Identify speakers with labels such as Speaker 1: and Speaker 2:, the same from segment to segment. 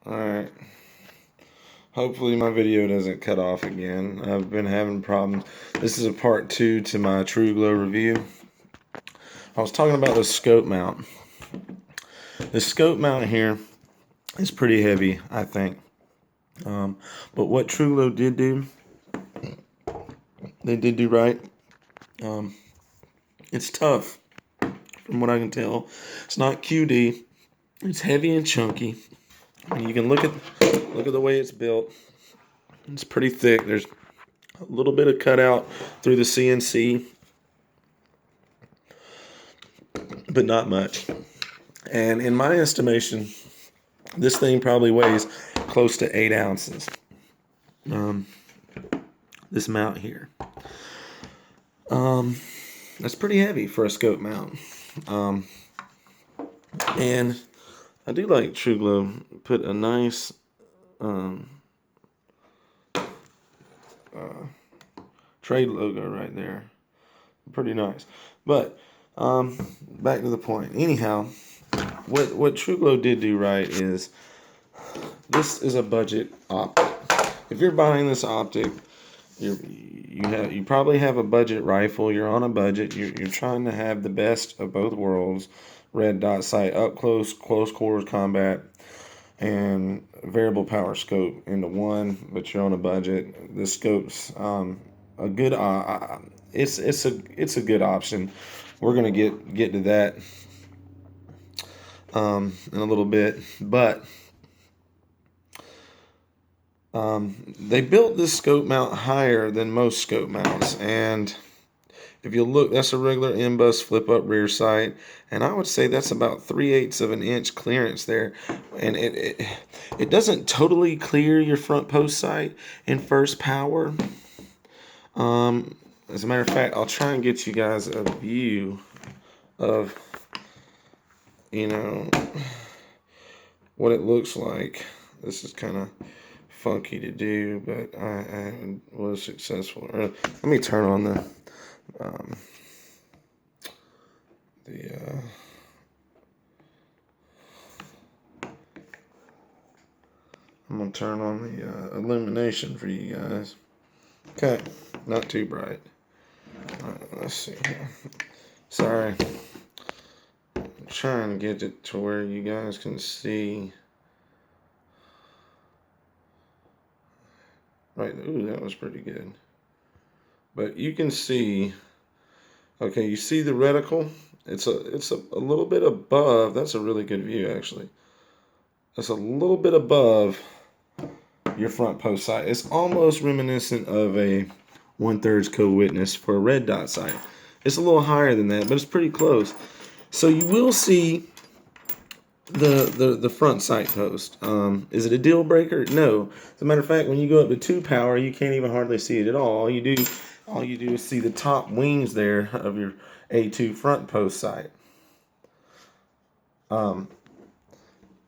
Speaker 1: Alright. Hopefully my video doesn't cut off again. I've been having problems. This is a part 2 to my Truglo review. I was talking about the scope mount. The scope mount here is pretty heavy, I think. But what Truglo did do, they did do right. It's tough, from what I can tell. It's not QD. It's heavy and chunky. And you can look at the way it's built. It's pretty thick. There's a little bit of cutout through the CNC, but not much. And in my estimation, this thing probably weighs close to 8 ounces. This mount here. That's pretty heavy for a scope mount. And I do like Truglo put a nice trade logo right there. Pretty nice. But back to the point. Anyhow, what Truglo did do right is this is a budget optic. If you're buying this optic, you probably have a budget rifle. You're on a budget. You're trying to have the best of both worlds. Red dot sight, up close quarters combat, and variable power scope into one. But you're on a budget. The scope's a good. It's a good option. We're gonna get to that in a little bit, but they built this scope mount higher than most scope mounts, and if you look, that's a regular M-bus flip-up rear sight, and I would say that's about 3/8 of an inch clearance there, and it doesn't totally clear your front post sight in first power. As a matter of fact, I'll try and get you guys a view of, what it looks like. This is kind of funky to do, but I was successful. Let me turn on I'm gonna turn on the illumination for you guys. Okay, not too bright. All right, let's see here. Sorry, I'm trying to get it to where you guys can see. Right, ooh, that was pretty good. But you can see. Okay, you see the reticle? It's a little bit above. That's a really good view, actually. That's a little bit above your front post sight. It's almost reminiscent of a 1/3 co-witness for a red dot sight. It's a little higher than that, but it's pretty close. So you will see the front sight post. Is it a deal breaker? No. As a matter of fact, when you go up to 2 power, you can't even hardly see it at all. All you do is see the top wings there of your A2 front post sight.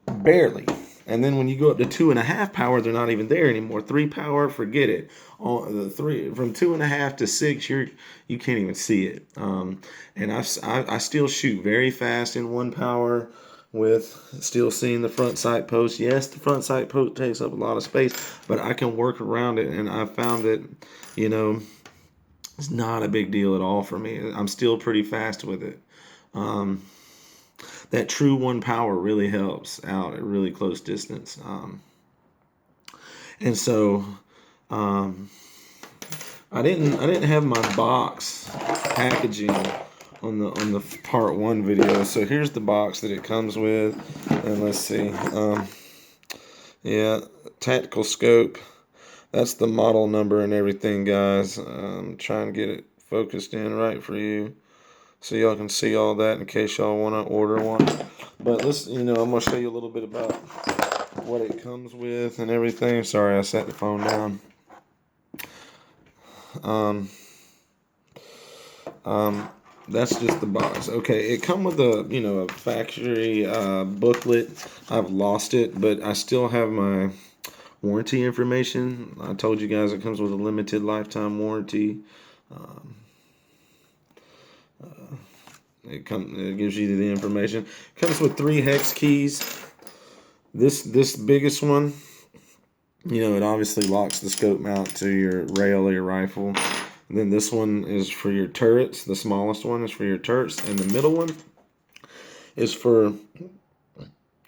Speaker 1: Barely. And then when you go up to 2.5 power, they're not even there anymore. 3 power, forget it. The three from 2.5 to 6, you can't even see it. And I still shoot very fast in 1 power with still seeing the front sight post. Yes, the front sight post takes up a lot of space, but I can work around it, and I found that it's not a big deal at all for me. I'm still pretty fast with it. That true 1 power really helps out at really close distance. And so I didn't have my box packaging on the part 1 video. So here's the box that it comes with, and let's see. Yeah, tactical scope. That's the model number and everything, guys. I'm trying to get it focused in right for you, so y'all can see all that in case y'all want to order one. But let's, I'm going to show you a little bit about what it comes with and everything. Sorry, I set the phone down. That's just the box. Okay, it come with a factory booklet. I've lost it, but I still have my warranty information. I told you guys it comes with a limited lifetime warranty. It gives you the information. It comes with 3 hex keys. This biggest one, it obviously locks the scope mount to your rail of your rifle. And then this one is for your turrets. The smallest one is for your turrets, and the middle one is for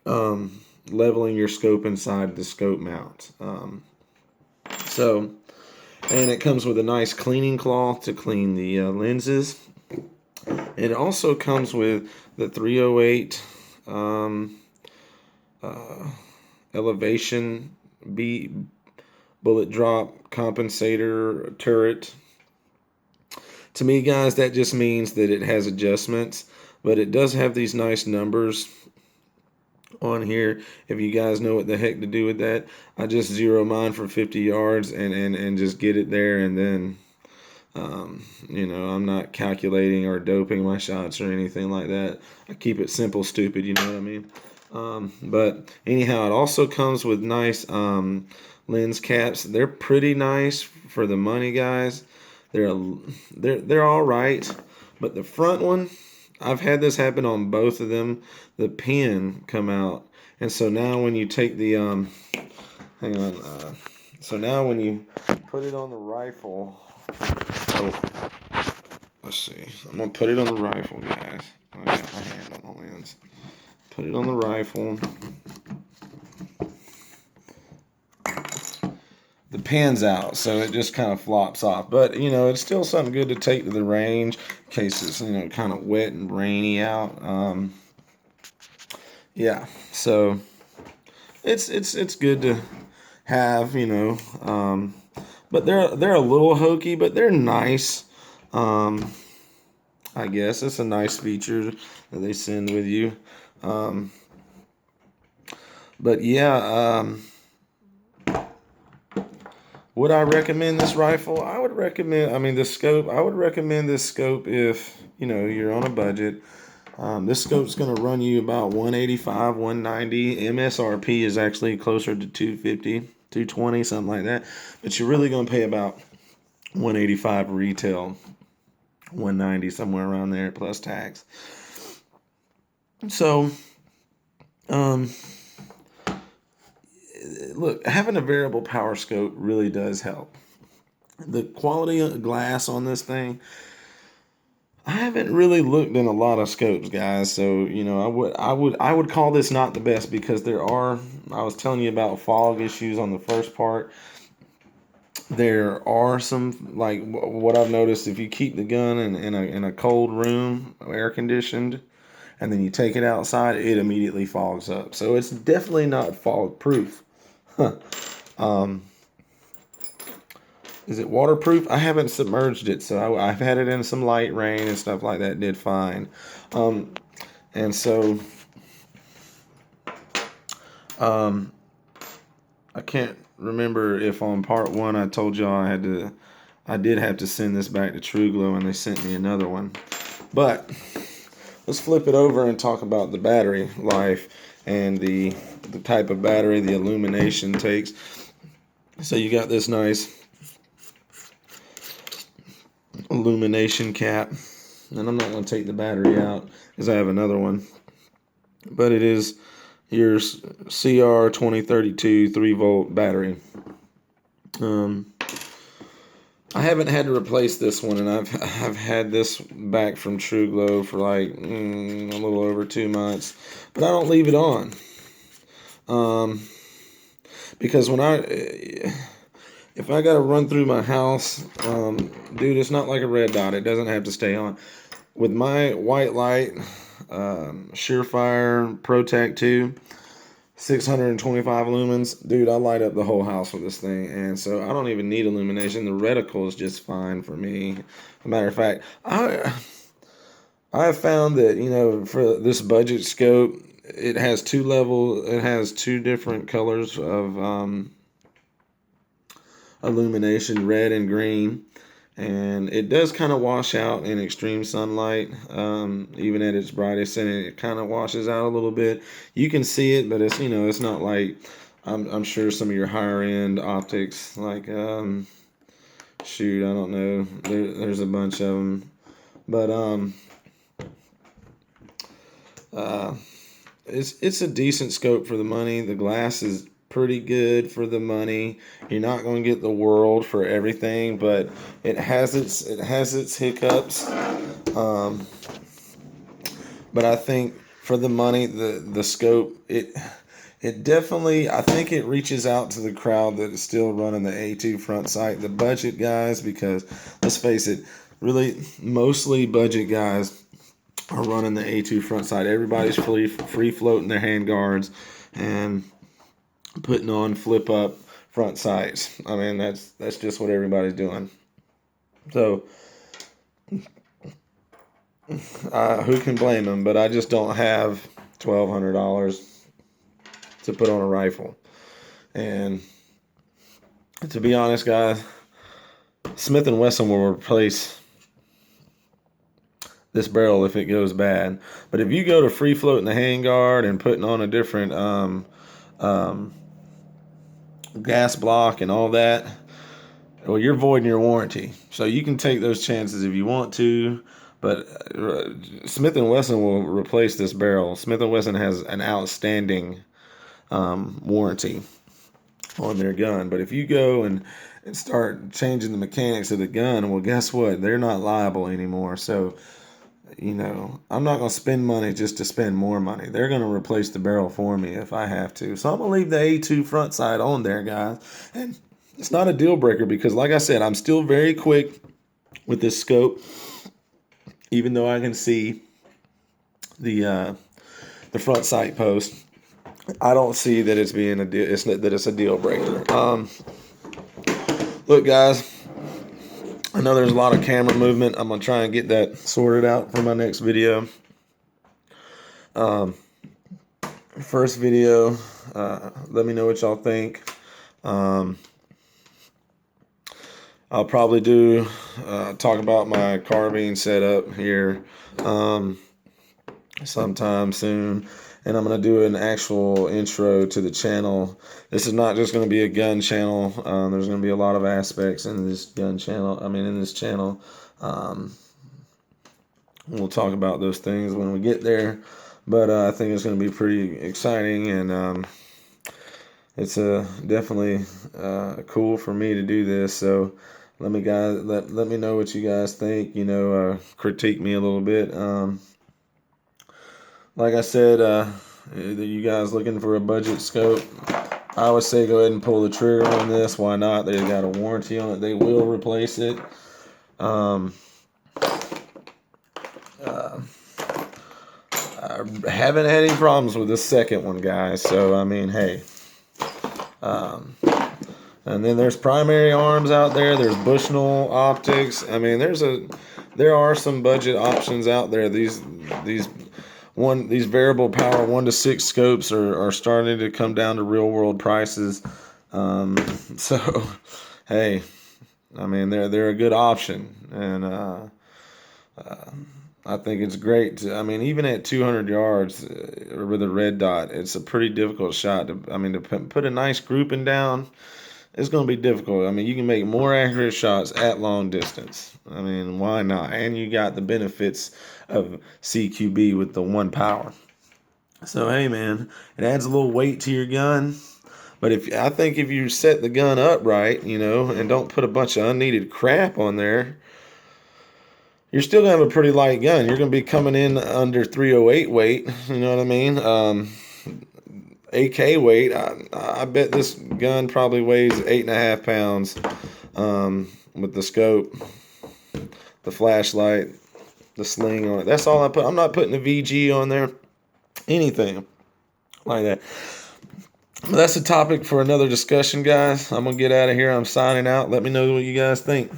Speaker 1: leveling your scope inside the scope mount. And it comes with a nice cleaning cloth to clean the lenses. It also comes with the 308 elevation bullet drop compensator turret. To me, guys, that just means that it has adjustments, but it does have these nice numbers on here. If you guys know what the heck to do with that, I just zero mine for 50 yards and just get it there, and then I'm not calculating or doping my shots or anything like that. I keep it simple, stupid, you know what I mean? But anyhow, it also comes with nice lens caps. They're pretty nice for the money, guys. They're all right, but the front one, I've had this happen on both of them. The pin come out, and so now when you take the hang on, so now when you put it on the rifle, let's see. I'm gonna put it on the rifle, guys. I got my hand on the lens. Put it on the rifle. The pin's out, so it just kind of flops off. But it's still something good to take to the range in case it's kind of wet and rainy out. Yeah, so it's good to have, but they're a little hokey, but they're nice. I guess it's a nice feature that they send with you. But yeah, would I recommend this rifle? I would recommend, this scope. I would recommend this scope if you're on a budget. This scope's going to run you about 185, 190. MSRP is actually closer to 250, 220, something like that. But you're really going to pay about 185 retail, 190, somewhere around there, plus tax. So, look, having a variable power scope really does help. The quality of glass on this thing, I haven't really looked in a lot of scopes, guys. So I would call this not the best because I was telling you about fog issues on the first part. There are some, like what I've noticed, if you keep the gun in a cold room, air conditioned, and then you take it outside, it immediately fogs up. So it's definitely not fog proof. Is it waterproof? I haven't submerged it, so I've had it in some light rain and stuff like that. It did fine. And so I can't remember if on part one I told y'all I did have to send this back to Truglo, and they sent me another one. But let's flip it over and talk about the battery life and the type of battery the illumination takes. So you got this nice illumination cap, and I'm not going to take the battery out because I have another one, but it is your CR 2032 3-volt battery. I haven't had to replace this one, and I've had this back from Truglo for like a little over 2 months, but I don't leave it on because if I gotta run through my house, dude, it's not like a red dot. It doesn't have to stay on. With my white light, Surefire ProTac 2, 625 lumens, dude, I light up the whole house with this thing, and so I don't even need illumination. The reticle is just fine for me. As a matter of fact, I have found that for this budget scope, it has two different colors of illumination, red and green, and it does kind of wash out in extreme sunlight, even at its brightest, and it kind of washes out a little bit. You can see it, but it's not like I'm sure some of your higher end optics, like shoot, I don't know, there's a bunch of them, but it's a decent scope for the money. The glass is pretty good for the money. You're not going to get the world for everything, but it has its hiccups. Um, but I think for the money, the scope, it definitely, I think it reaches out to the crowd that is still running the A2 front sight, the budget guys, because let's face it, really mostly budget guys are running the A2 front sight. Everybody's free floating their hand guards and putting on flip up front sights. I mean, that's just what everybody's doing. So who can blame them? But I just don't have $1,200 to put on a rifle. And to be honest, guys, Smith and Wesson will replace this barrel if it goes bad. But if you go to free floating the handguard and putting on a different um, gas block and all that, well, you're voiding your warranty. So you can take those chances if you want to. But Smith and Wesson will replace this barrel. Smith and Wesson has an outstanding warranty on their gun. But if you go and start changing the mechanics of the gun, well, guess what? They're not liable anymore. So, I'm not going to spend money just to spend more money. They're going to replace the barrel for me if I have to. So I'm going to leave the A2 front sight on there, guys. And it's not a deal breaker because, like I said, I'm still very quick with this scope, even though I can see the front sight post. I don't see that it's being a deal. It's a deal breaker. Look, guys, I know there's a lot of camera movement. I'm gonna try and get that sorted out for my next video. First video, let me know what y'all think. I'll probably talk about my carbine setup here sometime soon. And I'm going to do an actual intro to the channel. This is not just going to be a gun channel. There's going to be a lot of aspects in this channel. We'll talk about those things when we get there. But I think it's going to be pretty exciting. And it's definitely cool for me to do this. So let me know what you guys think. Critique me a little bit. Like I said, you guys looking for a budget scope, I would say go ahead and pull the trigger on this. Why not? They got a warranty on it. They will replace it. I haven't had any problems with the second one, guys. So, I mean, hey. And then there's primary arms out there. There's Bushnell optics. I mean, there are some budget options out there. These variable power 1 to 6 scopes are starting to come down to real world prices. So, hey, I mean they're a good option, and I think it's great. Even at 200 yards with a red dot, it's a pretty difficult shot. To put a nice grouping down, it's going to be difficult. You can make more accurate shots at long distance. Why not? And you got the benefits of CQB with the 1 power. So, hey, man, it adds a little weight to your gun. But I think if you set the gun up right, and don't put a bunch of unneeded crap on there, you're still going to have a pretty light gun. You're going to be coming in under 308 weight. You know what I mean? AK weight, I bet this gun probably weighs 8.5 pounds with the scope, the flashlight, the sling on it. That's all I put. I'm not putting a VG on there, anything like that. But that's a topic for another discussion, guys. I'm going to get out of here. I'm signing out. Let me know what you guys think.